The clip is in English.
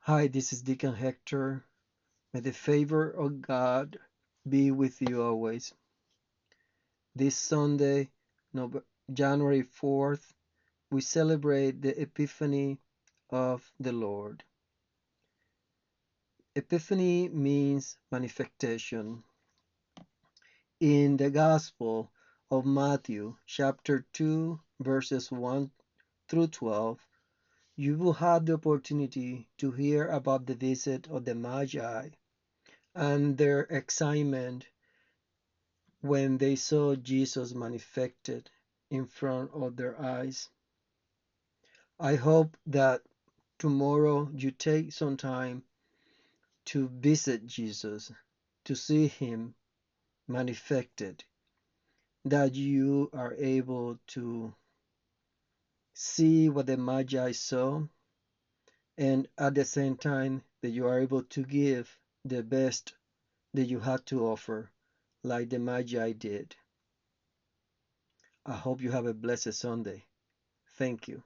Hi, this is Deacon Hector. May the favor of God be with you always. This Sunday, January 4th, we celebrate the Epiphany of the Lord. Epiphany means manifestation. In the Gospel of Matthew, chapter 2, verses 1 through 12, you will have the opportunity to hear about the visit of the magi and their excitement when they saw Jesus manifested in front of their eyes. I hope that tomorrow you take some time to visit Jesus, to see him manifested, that you are able to see what the Magi saw, and at the same time that you are able to give the best that you had to offer, like the Magi did. I hope you have a blessed Sunday. Thank you.